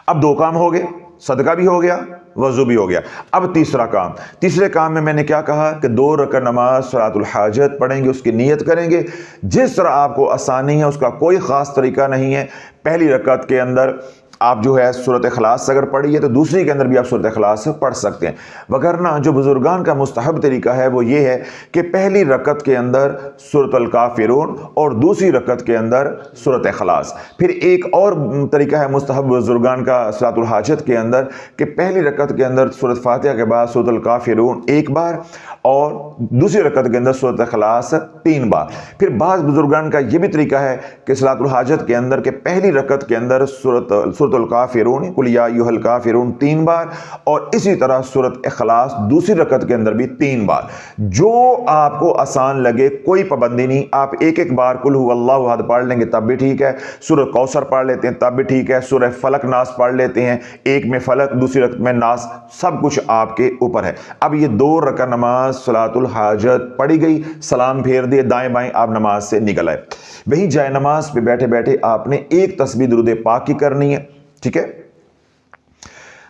اب 2 کام ہو گئے، صدقہ بھی ہو گیا، وضو بھی ہو گیا. اب تیسرا کام، تیسرے کام میں نے کیا کہا کہ 2 رکعت نماز صلاۃ الحاجت پڑھیں گے، اس کی نیت کریں گے. جس طرح آپ کو آسانی ہے اس کا کوئی خاص طریقہ نہیں ہے. پہلی رکعت کے اندر آپ جو ہے سورۃ اخلاص اگر پڑھی ہے تو دوسری کے اندر بھی آپ سورۃ اخلاص پڑھ سکتے ہیں. وگرنہ جو بزرگان کا مستحب طریقہ ہے وہ یہ ہے کہ پہلی رکعت کے اندر سورۃ الکافرون اور دوسری رکعت کے اندر سورۃ اخلاص. پھر ایک اور طریقہ ہے مستحب بزرگان کا صلاۃ الحاجت کے اندر کہ پہلی رکعت کے اندر سورۃ فاتحہ کے بعد سورۃ الکافرون 1 بار اور دوسری رکعت کے اندر سورۃ اخلاص 3 بار. پھر بعض بزرگان کا یہ بھی طریقہ ہے کہ صلاۃ الحاجت کے اندر کہ پہلی رکعت کے اندر سورۃ الکافرون قل یا ایھا الکافرون 3 بار اور اسی طرح سورۃ اخلاص دوسری رکعت کے اندر بھی 3 بار. جو آپ کو آسان لگے، کوئی پابندی نہیں. آپ ایک بار قل ھو اللہ احد پڑھ لیں گے تب بھی ٹھیک ہے، سورۃ کوثر پڑھ لیتے ہیں تب بھی ٹھیک ہے، سورہ فلق ناس پڑھ لیتے ہیں، ایک میں فلق دوسری رکعت میں ناس، سب کچھ آپ کے اوپر ہے. اب یہ 2 رکعت نماز صلاۃ الحاجت پڑھی گئی، سلام پھیر دیے، دائیں بائیں آپ نماز سے نکل آئے. وہیں جائے نماز پہ بیٹھے بیٹھے آپ نے ایک تسبیح درود پاک کی کرنی ہے. ٹھیک ہے،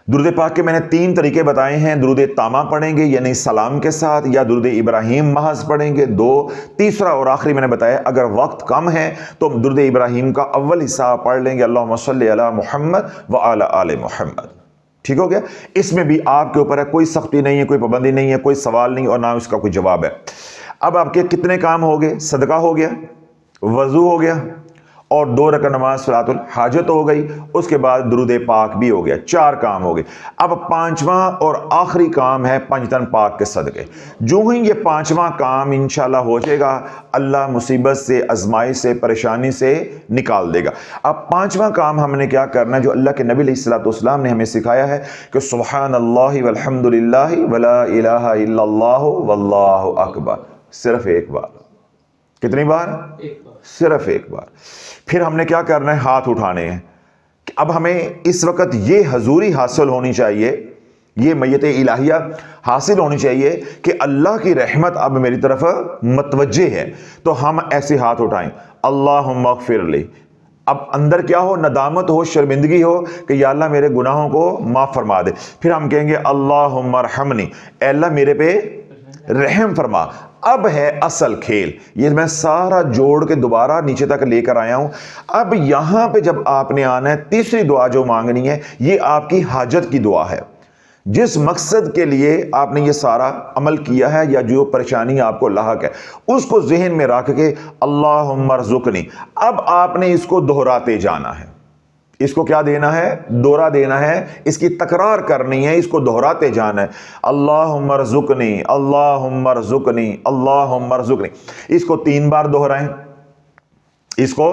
درود پاک کے میں نے 3 طریقے بتائے ہیں. درود تامہ پڑھیں گے یعنی سلام کے ساتھ، یا درود ابراہیم محض پڑھیں گے 2. تیسرا اور آخری میں نے بتایا اگر وقت کم ہے تو درود ابراہیم کا اول حصہ پڑھ لیں گے، اللہم صلی علی محمد وعلی آل محمد. ٹھیک ہو گیا. اس میں بھی آپ کے اوپر ہے، کوئی سختی نہیں ہے، کوئی پابندی نہیں ہے، کوئی سوال نہیں اور نہ اس کا کوئی جواب ہے. اب آپ کے کتنے کام ہو گئے؟ صدقہ ہو گیا، وضو ہو گیا اور 2 رکعت نماز صلاۃ الحاجت ہو گئی، اس کے بعد درود پاک بھی ہو گیا. 4 کام ہو گئے. اب 5واں اور آخری کام ہے پنجتن پاک کے صدقے. جو ہی یہ 5واں کام انشاءاللہ ہو جائے گا اللہ مصیبت سے، آزمائش سے، پریشانی سے نکال دے گا. اب 5واں کام ہم نے کیا کرنا ہے جو اللہ کے نبی علیہ الصلوۃ والسلام نے ہمیں سکھایا ہے کہ سبحان اللہ والحمد للہ ولا الہ الا اللہ واللہ اکبر. صرف 1 بار. کتنی بار؟ 1 بار. صرف 1 بار. پھر ہم نے کیا کرنا ہے؟ ہاتھ اٹھانے ہیں. اب ہمیں اس وقت یہ حضوری حاصل ہونی چاہیے یہ میت الہیہ حاصل ہونی چاہیے کہ اللہ کی رحمت اب میری طرف متوجہ ہے، تو ہم ایسے ہاتھ اٹھائیں، اللہم اغفر لی. اب اندر کیا ہو؟ ندامت ہو، شرمندگی ہو کہ یا اللہ میرے گناہوں کو معاف فرما دے. پھر ہم کہیں گے اللہم ارحمنی، اے اللہ میرے پہ رحم فرما. اب ہے اصل کھیل، یہ میں سارا جوڑ کے دوبارہ نیچے تک لے کر آیا ہوں. اب یہاں پہ جب آپ نے آنا ہے، تیسری دعا جو مانگنی ہے، یہ آپ کی حاجت کی دعا ہے. جس مقصد کے لیے آپ نے یہ سارا عمل کیا ہے یا جو پریشانی آپ کو لاحق ہے، اس کو ذہن میں رکھ کے اللہم ارزقنی، اب آپ نے اس کو دہراتے جانا ہے. اس کو کیا دینا ہے؟ دوہرا دینا ہے، اس کی تکرار کرنی ہے، اس کو دہراتے جانا ہے. اللہم ارزقنی، اللہم ارزقنی، اللہم ارزقنی. اس کو 3 بار دہرائیں، اس کو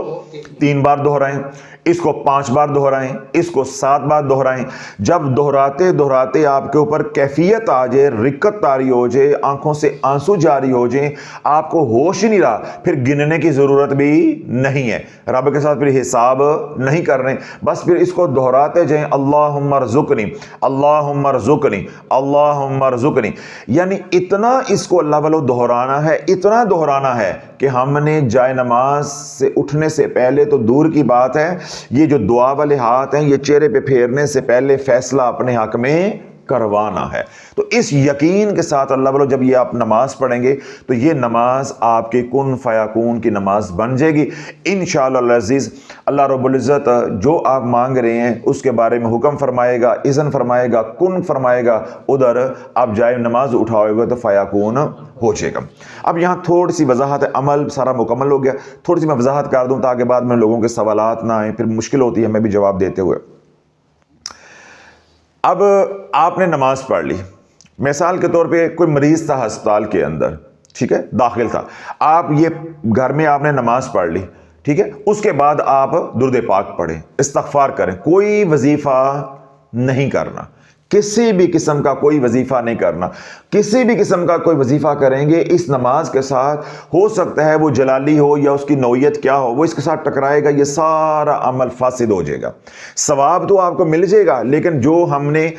3 بار دہرائیں، اس کو 5 بار دہرائیں، اس کو 7 بار دہرائیں. جب دہراتے دہراتے آپ کے اوپر کیفیت آ جائے، رکت طاری ہو جائے، آنکھوں سے آنسو جاری ہو جائیں، آپ کو ہوش ہی نہیں رہا، پھر گننے کی ضرورت بھی نہیں ہے، رب کے ساتھ پھر حساب نہیں کرنے، بس پھر اس کو دہراتے جائیں اللہم ارزقنی، اللہم ارزقنی، اللہم ارزقنی. یعنی اتنا اس کو اللہ والو دہرانا ہے، اتنا دہرانا ہے کہ ہم نے جائے نماز سے اٹھنے سے پہلے تو دور کی بات ہے، یہ جو دعا والے ہاتھ ہیں یہ چہرے پہ پھیرنے سے پہلے فیصلہ اپنے حق میں کروانا ہے. تو اس یقین کے ساتھ اللہ والو جب یہ آپ نماز پڑھیں گے تو یہ نماز آپ کے کن فیکون کی نماز بن جائے گی انشاءاللہ العزیز. اللہ رب العزت جو آپ مانگ رہے ہیں اس کے بارے میں حکم فرمائے گا، اذن فرمائے گا، کن فرمائے گا، ادھر آپ جائے نماز اٹھاؤ گے تو فیکون ہو جائے گا. اب یہاں تھوڑی سی وضاحت ہے، عمل سارا مکمل ہو گیا، تھوڑی سی میں وضاحت کر دوں تاکہ بعد میں لوگوں کے سوالات نہ آئیں، پھر مشکل ہوتی ہے میں بھی جواب دیتے ہوئے. اب آپ نے نماز پڑھ لی، مثال کے طور پہ کوئی مریض تھا ہسپتال کے اندر، ٹھیک ہے، داخل تھا، آپ یہ گھر میں آپ نے نماز پڑھ لی، ٹھیک ہے، اس کے بعد آپ درود پاک پڑھیں، استغفار کریں، کوئی وظیفہ نہیں کرنا، کسی بھی قسم کا کوئی وظیفہ نہیں کرنا. کسی بھی قسم کا کوئی وظیفہ کریں گے اس نماز کے ساتھ، ہو سکتا ہے وہ جلالی ہو یا اس کی نوعیت کیا ہو، وہ اس کے ساتھ ٹکرائے گا، یہ سارا عمل فاسد ہو جائے گا. ثواب تو آپ کو مل جائے گا، لیکن جو ہم نے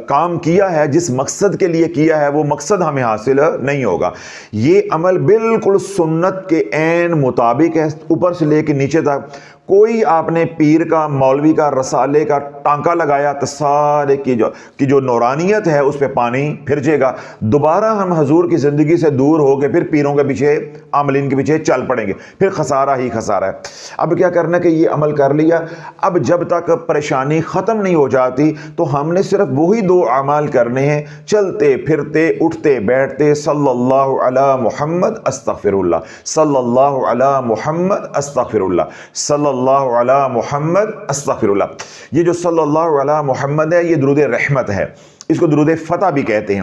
کام کیا ہے، جس مقصد کے لیے کیا ہے، وہ مقصد ہمیں حاصل نہیں ہوگا. یہ عمل بالکل سنت کے عین مطابق ہے، اوپر سے لے کے نیچے تک. کوئی آپ نے پیر کا، مولوی کا، رسالے کا ٹانکا لگایا تو سارے کی جو نورانیت ہے اس پہ پانی پھر جائے گا. دوبارہ ہم حضور کی زندگی سے دور ہو کے پھر پیروں کے پیچھے، عاملین کے پیچھے چل پڑیں گے، پھر خسارہ ہی خسارہ ہے. اب کیا کرنا کہ یہ عمل کر لیا، اب جب تک پریشانی ختم نہیں ہو جاتی تو ہم نے صرف وہی 2 اعمال کرنے ہیں، چلتے پھرتے اٹھتے بیٹھتے صلی اللہ علی محمد استغفر اللہ، صلی اللہ علی محمد استغفر اللہ، صلی اللہ علی محمد استغفر اللہ. یہ جو صلی اللہ علی محمد ہے یہ درود رحمت ہے، اس کو درود فتح بھی کہتے ہیں.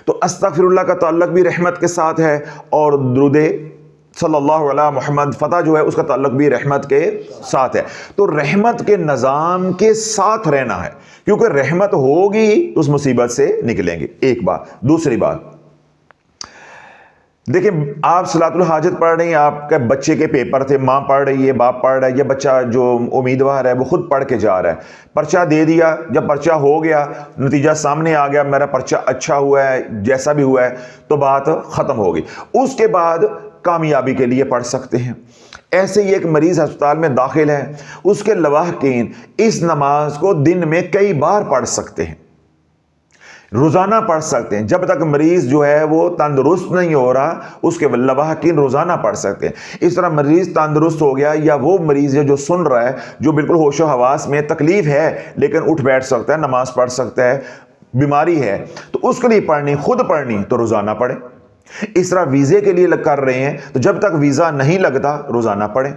تو استغفر اللہ کا تعلق بھی رحمت کے ساتھ ہے، اور درود صلی اللہ علی محمد فتح جو ہے اس کا تعلق بھی رحمت کے ساتھ ہے. تو رحمت کے نظام کے ساتھ رہنا ہے، کیونکہ رحمت ہوگی اس مصیبت سے نکلیں گے. ایک بات. دوسری بات دیکھیں، آپ صلاۃ الحاجت پڑھ رہے ہیں، آپ کے بچے کے پیپر تھے، ماں پڑھ رہی ہے، باپ پڑھ رہا ہے، یا بچہ جو امیدوار ہے وہ خود پڑھ کے جا رہا ہے، پرچہ دے دیا، جب پرچہ ہو گیا، نتیجہ سامنے آ گیا، میرا پرچہ اچھا ہوا ہے، جیسا بھی ہوا ہے، تو بات ختم ہوگی. اس کے بعد کامیابی کے لیے پڑھ سکتے ہیں. ایسے ہی ایک مریض ہسپتال میں داخل ہے، اس کے لواحقین اس نماز کو دن میں کئی بار پڑھ سکتے ہیں، روزانہ پڑھ سکتے ہیں. جب تک مریض جو ہے وہ تندرست نہیں ہو رہا، اس کے لواحقین روزانہ پڑھ سکتے ہیں. اس طرح مریض تندرست ہو گیا، یا وہ مریض جو سن رہا ہے، جو بالکل ہوش و حواس میں تکلیف ہے لیکن اٹھ بیٹھ سکتا ہے، نماز پڑھ سکتا ہے، بیماری ہے تو اس کے لیے پڑھنی، خود پڑھنی تو روزانہ پڑھے. اس طرح ویزے کے لیے کر رہے ہیں تو جب تک ویزا نہیں لگتا روزانہ پڑھیں.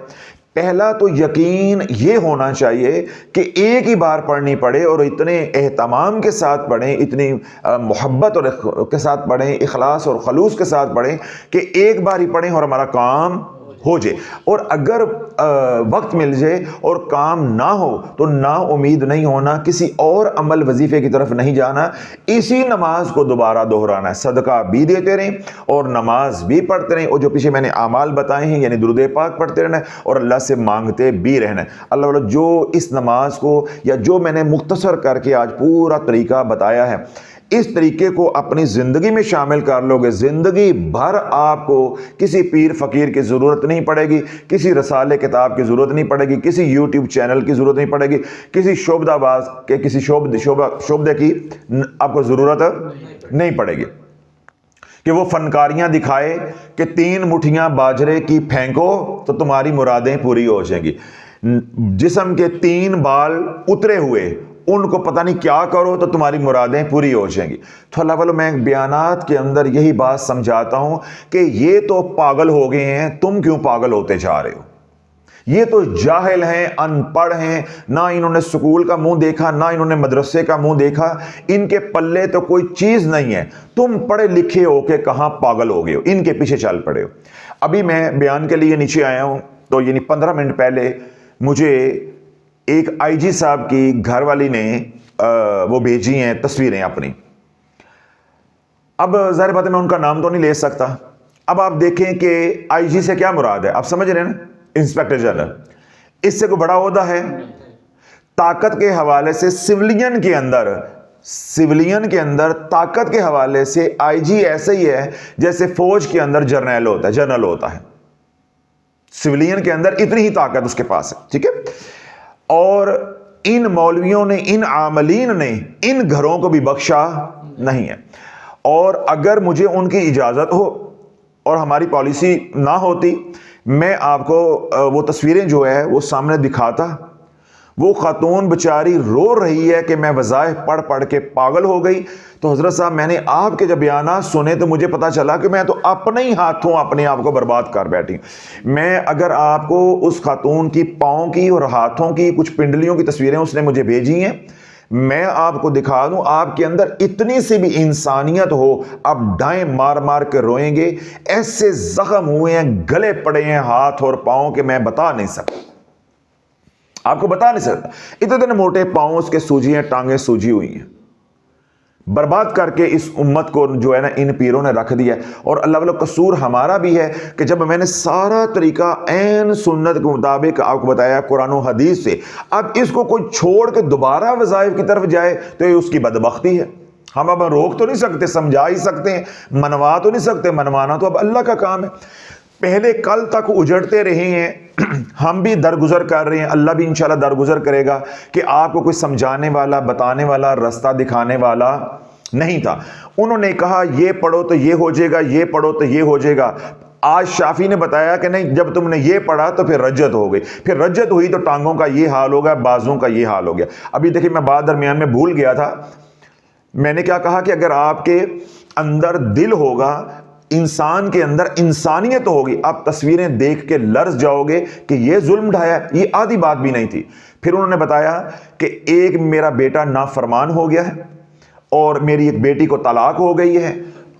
پہلا تو یقین یہ ہونا چاہیے کہ ایک ہی بار پڑھنی پڑے، اور اتنے اہتمام کے ساتھ پڑھیں، اتنی محبت اور کے ساتھ پڑھیں، اخلاص اور خلوص کے ساتھ پڑھیں کہ ایک بار ہی پڑھیں اور ہمارا کام ہو جائے، اور اگر وقت مل جائے اور کام نہ ہو تو نا امید نہیں ہونا، کسی اور عمل وظیفے کی طرف نہیں جانا، اسی نماز کو دوبارہ دہرانا ہے، صدقہ بھی دیتے رہیں اور نماز بھی پڑھتے رہیں، اور جو پیچھے میں نے اعمال بتائے ہیں یعنی درود پاک پڑھتے رہنا ہے اور اللہ سے مانگتے بھی رہنا ہے۔ اللہ تعالیٰ جو اس نماز کو یا جو میں نے مختصر کر کے آج پورا طریقہ بتایا ہے، اس طریقے کو اپنی زندگی میں شامل کر لو گے، زندگی بھر آپ کو کسی پیر فقیر کی ضرورت نہیں پڑے گی، کسی رسالے کتاب کی ضرورت نہیں پڑے گی، کسی یوٹیوب چینل کی ضرورت نہیں پڑے گی، کسی شعبدہ باز کے کسی شعبدے کی آپ کو ضرورت نہیں پڑے گی کہ وہ فنکاریاں دکھائے کہ 3 مٹھیاں باجرے کی پھینکو تو تمہاری مرادیں پوری ہو جائیں گی، جسم کے 3 بال اترے ہوئے ان کو پتہ نہیں کیا کرو تو تمہاری مرادیں پوری ہو جائیں گی۔ تو اللہ والو میں بیانات کے اندر یہی بات سمجھاتا ہوں کہ یہ تو پاگل ہو گئے ہیں، تم کیوں پاگل ہوتے جا رہے ہو؟ یہ تو جاہل ہیں، ان پڑھ ہیں، نہ انہوں نے سکول کا منہ دیکھا، نہ انہوں نے مدرسے کا منہ دیکھا، ان کے پلے تو کوئی چیز نہیں ہے، تم پڑھے لکھے ہو کے کہاں پاگل ہو گئے ہو، ان کے پیچھے چل پڑے ہو۔ ابھی میں بیان کے لیے نیچے آیا ہوں تو یعنی 15 منٹ پہلے مجھے ایک آئی جی صاحب کی گھر والی نے وہ بھیجی ہیں تصویریں اپنی۔ اب ظاہر بات ہے میں ان کا نام تو نہیں لے سکتا۔ اب آپ دیکھیں کہ آئی جی سے کیا مراد ہے، آپ سمجھ رہے ہیں نا، انسپیکٹر جنرل، اس سے کوئی بڑا عہدہ ہے؟ طاقت کے حوالے سے سولین کے اندر طاقت کے حوالے سے آئی جی ایسے ہی ہے جیسے فوج کے اندر جنرل ہوتا ہے، سولین کے اندر اتنی ہی طاقت اس کے پاس ہے، ٹھیک ہے؟ اور ان مولویوں نے، ان عاملین نے ان گھروں کو بھی بخشا نہیں ہے، اور اگر مجھے ان کی اجازت ہو اور ہماری پالیسی نہ ہوتی، میں آپ کو وہ تصویریں جو ہے وہ سامنے دکھاتا۔ وہ خاتون بچاری رو رہی ہے کہ میں وظائف پڑھ پڑھ کے پاگل ہو گئی۔ تو حضرت صاحب میں نے آپ کے جب بیانات سنے تو مجھے پتا چلا کہ میں تو اپنے ہی ہاتھوں اپنے آپ کو برباد کر بیٹھی۔ میں اگر آپ کو اس خاتون کی پاؤں کی اور ہاتھوں کی کچھ پنڈلیوں کی تصویریں اس نے مجھے بھیجی ہیں، میں آپ کو دکھا دوں، آپ کے اندر اتنی سی بھی انسانیت ہو، آپ ڈائیں مار مار کے روئیں گے، ایسے زخم ہوئے ہیں، گلے پڑے ہیں ہاتھ اور پاؤں کہ میں بتا نہیں سکتا، آپ کو بتا نہیں سکتا۔ اتنے موٹے پاؤں اس کے سوجی ہیں، ٹانگیں سوجی ہوئی ہیں۔ برباد کر کے اس امت کو جو ہے نا ان پیروں نے رکھ دیا ہے۔ اور اللہ والو قصور ہمارا بھی ہے کہ جب میں نے سارا طریقہ عین سنت کے مطابق آپ کو بتایا قرآن و حدیث سے، اب اس کو کوئی چھوڑ کے دوبارہ وظائف کی طرف جائے تو یہ اس کی بدبختی ہے۔ ہم اب روک تو نہیں سکتے، سمجھا ہی سکتے ہیں، منوا تو نہیں سکتے، منوانا تو اب اللہ کا کام ہے۔ پہلے کل تک اجڑتے رہے ہیں، ہم بھی درگزر کر رہے ہیں، اللہ بھی انشاءاللہ درگزر کرے گا کہ آپ کو کوئی سمجھانے والا، بتانے والا، رستہ دکھانے والا نہیں تھا۔ انہوں نے کہا یہ پڑھو تو یہ ہو جائے گا، یہ پڑھو تو یہ ہو جائے گا۔ آج شافی نے بتایا کہ نہیں، جب تم نے یہ پڑھا تو پھر رجت ہو گئی، پھر رجت ہوئی تو ٹانگوں کا یہ حال ہو گیا، بازوں کا یہ حال ہو گیا۔ ابھی دیکھیں میں بات درمیان میں بھول گیا تھا، میں نے کیا کہا کہ اگر آپ کے اندر دل ہوگا، انسان کے اندر انسانیت ہوگی، آپ تصویریں دیکھ کے لرز جاؤ گے کہ یہ ظلم ڈھایا، یہ آدھی بات بھی نہیں تھی۔ پھر انہوں نے بتایا کہ ایک میرا بیٹا نافرمان ہو گیا ہے اور میری ایک بیٹی کو طلاق ہو گئی ہے،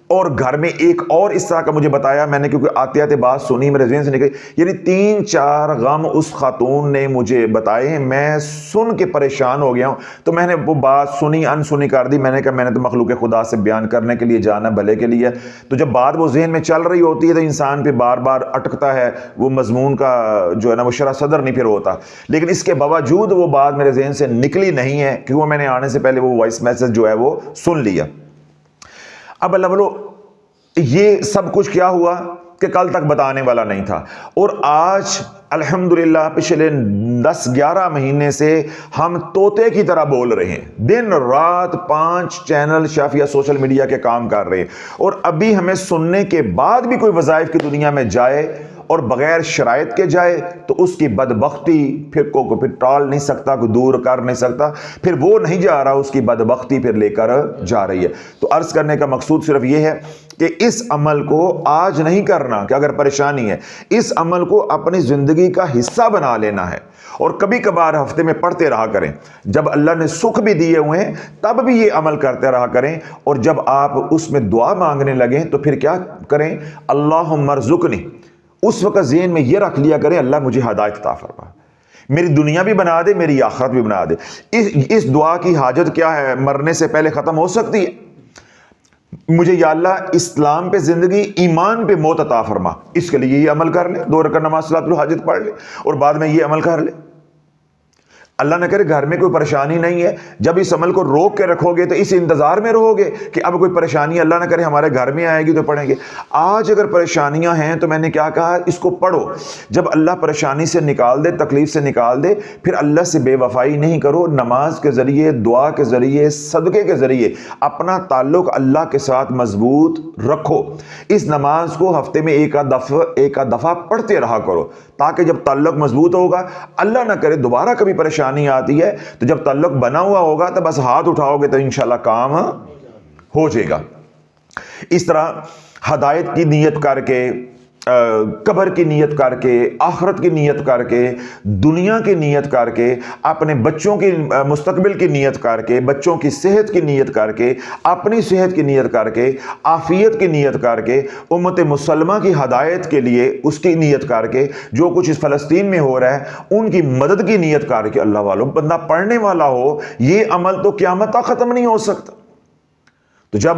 اور گھر میں ایک اور اس طرح کا مجھے بتایا، میں نے کیونکہ آتے آتے بات سنی میرے ذہن سے نکلی، یعنی 3-4 غم اس خاتون نے مجھے بتائے ہیں، میں سن کے پریشان ہو گیا ہوں۔ تو میں نے وہ بات سنی انسنی کر دی، میں نے کہا میں نے تو مخلوق خدا سے بیان کرنے کے لیے جانا، بھلے کے لیے۔ تو جب بات وہ ذہن میں چل رہی ہوتی ہے تو انسان پہ بار بار اٹکتا ہے، وہ مضمون کا جو ہے نا وہ شرح صدر نہیں پھر ہوتا، لیکن اس کے باوجود وہ بات میرے ذہن سے نکلی نہیں ہے کیونکہ میں نے آنے سے پہلے وہ وائس میسج جو ہے وہ سن لیا۔ اب اللہ بولو یہ سب کچھ کیا ہوا کہ کل تک بتانے والا نہیں تھا، اور آج الحمدللہ پچھلے 10-11 مہینے سے ہم طوطے کی طرح بول رہے ہیں، دن رات 5 چینل شافیہ سوشل میڈیا کے کام کر رہے ہیں، اور ابھی ہمیں سننے کے بعد بھی کوئی وظائف کی دنیا میں جائے اور بغیر شرائط کے جائے تو اس کی بدبختی پھر ٹال نہیں سکتا، کوئی دور کر نہیں سکتا، پھر وہ نہیں جا رہا، اس کی بدبختی پھر لے کر جا رہی ہے۔ تو عرض کرنے کا مقصود صرف یہ ہے کہ اس عمل کو آج نہیں کرنا کہ اگر پریشانی ہے، اس عمل کو اپنی زندگی کا حصہ بنا لینا ہے، اور کبھی کبھار ہفتے میں پڑھتے رہا کریں، جب اللہ نے سکھ بھی دیے ہوئے ہیں تب بھی یہ عمل کرتے رہا کریں، اور جب آپ اس میں دعا مانگنے لگیں تو پھر کیا کریں؟ اللہم ارزقنی، اس وقت ذہن میں یہ رکھ لیا کریں اللہ مجھے ہدایت عطا فرما، میری دنیا بھی بنا دے، میری آخرت بھی بنا دے۔ اس دعا کی حاجت کیا ہے؟ مرنے سے پہلے ختم ہو سکتی ہے۔ مجھے یا اللہ اسلام پہ زندگی، ایمان پہ موت عطا فرما، اس کے لیے یہ عمل کر لے، 2 رکعت نماز صلاۃ الحاجت پڑھ لے اور بعد میں یہ عمل کر لے۔ اللہ نہ کرے گھر میں کوئی پریشانی نہیں ہے، جب اس عمل کو روک کے رکھو گے تو اس انتظار میں رہو گے کہ اب کوئی پریشانی اللہ نہ کرے ہمارے گھر میں آئے گی تو پڑھیں گے۔ آج اگر پریشانیاں ہیں تو میں نے کیا کہا، اس کو پڑھو۔ جب اللہ پریشانی سے نکال دے، تکلیف سے نکال دے، پھر اللہ سے بے وفائی نہیں کرو، نماز کے ذریعے، دعا کے ذریعے، صدقے کے ذریعے اپنا تعلق اللہ کے ساتھ مضبوط رکھو۔ اس نماز کو ہفتے میں ایک دفعہ پڑھتے رہا کرو، تاکہ جب تعلق مضبوط ہوگا، اللہ نہ کرے دوبارہ کبھی پریشانی آتی ہے تو جب تعلق بنا ہوا ہوگا تو بس ہاتھ اٹھاؤ گے تو انشاءاللہ کام ہو جائے گا۔ اس طرح ہدایت کی نیت کر کے، قبر کی نیت کر کے، آخرت کی نیت کر کے، دنیا کی نیت کر کے، اپنے بچوں کی مستقبل کی نیت کر کے، بچوں کی صحت کی نیت کر کے، اپنی صحت کی نیت کر کے، عافیت کی نیت کر کے، امت مسلمہ کی ہدایت کے لیے اس کی نیت کر کے، جو کچھ اس فلسطین میں ہو رہا ہے ان کی مدد کی نیت کر کے، اللہ والوں بندہ پڑھنے والا ہو، یہ عمل تو قیامت تک ختم نہیں ہو سکتا۔ تو جب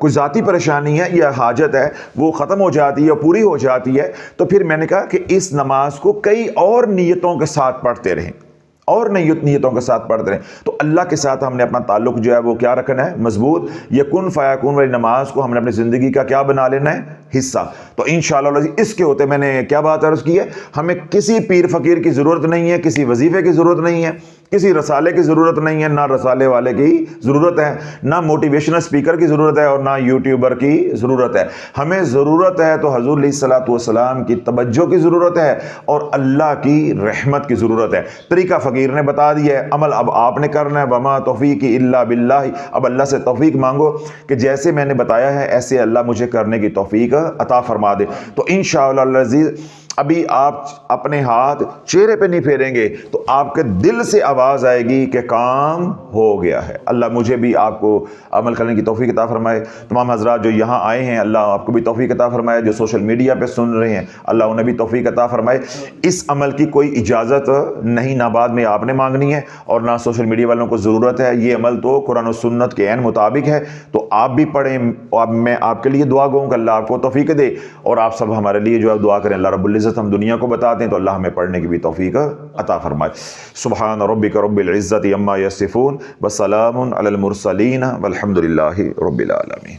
کوئی ذاتی پریشانی ہے یا حاجت ہے وہ ختم ہو جاتی ہے، پوری ہو جاتی ہے، تو پھر میں نے کہا کہ اس نماز کو کئی اور نیتوں کے ساتھ پڑھتے رہیں، اور نیتوں کے ساتھ پڑھتے رہیں، تو اللہ کے ساتھ ہم نے اپنا تعلق جو ہے وہ کیا رکھنا ہے؟ مضبوط۔ یہ کن فیکون والی نماز کو ہم نے اپنی زندگی کا کیا بنا لینا ہے؟ حصہ۔ تو انشاءاللہ اس کے ہوتے میں نے کیا بات عرض کی ہے، ہمیں کسی پیر فقیر کی ضرورت نہیں ہے، کسی وظیفے کی ضرورت نہیں ہے، کسی رسالے کی ضرورت نہیں ہے، نہ رسالے والے کی ضرورت ہے، نہ موٹیویشنل سپیکر کی ضرورت ہے، اور نہ یوٹیوبر کی ضرورت ہے۔ ہمیں ضرورت ہے تو حضور علیہ الصلوۃ والسلام کی توجہ کی ضرورت ہے اور اللہ کی رحمت کی ضرورت ہے۔ طریقہ فقیر نے بتا دیا ہے، عمل اب آپ نے کرنا ہے۔ وما توفیقی الا باللہ، اب اللہ سے توفیق مانگو کہ جیسے میں نے بتایا ہے ایسے اللہ مجھے کرنے کی توفیق عطا فرما دے۔ تو انشاءاللہ العزیز ابھی آپ اپنے ہاتھ چہرے پہ نہیں پھیریں گے تو آپ کے دل سے آواز آئے گی کہ کام ہو گیا ہے۔ اللہ مجھے بھی آپ کو عمل کرنے کی توفیق عطا فرمائے۔ تمام حضرات جو یہاں آئے ہیں اللہ آپ کو بھی توفیق عطا فرمائے، جو سوشل میڈیا پہ سن رہے ہیں اللہ انہیں بھی توفیق عطا فرمائے۔ اس عمل کی کوئی اجازت نہیں، نہ بعد میں آپ نے مانگنی ہے اور نہ سوشل میڈیا والوں کو ضرورت ہے۔ یہ عمل تو قرآن و سنت کے عین مطابق ہے، تو آپ بھی پڑھیں۔ میں آپ کے لیے دعا گوں کہ اللہ آپ کو توفیق دے، اور آپ سب ہمارے لیے جو ہے دعا کریں۔ اللہ رب العزت ہم دنیا کو بتاتے ہیں تو اللہ ہمیں پڑھنے کی بھی توفیق عطا فرمائے۔ سبحان ربک رب العزت عما یصفون وسلام علی المرسلین والحمد للہ رب العالمین۔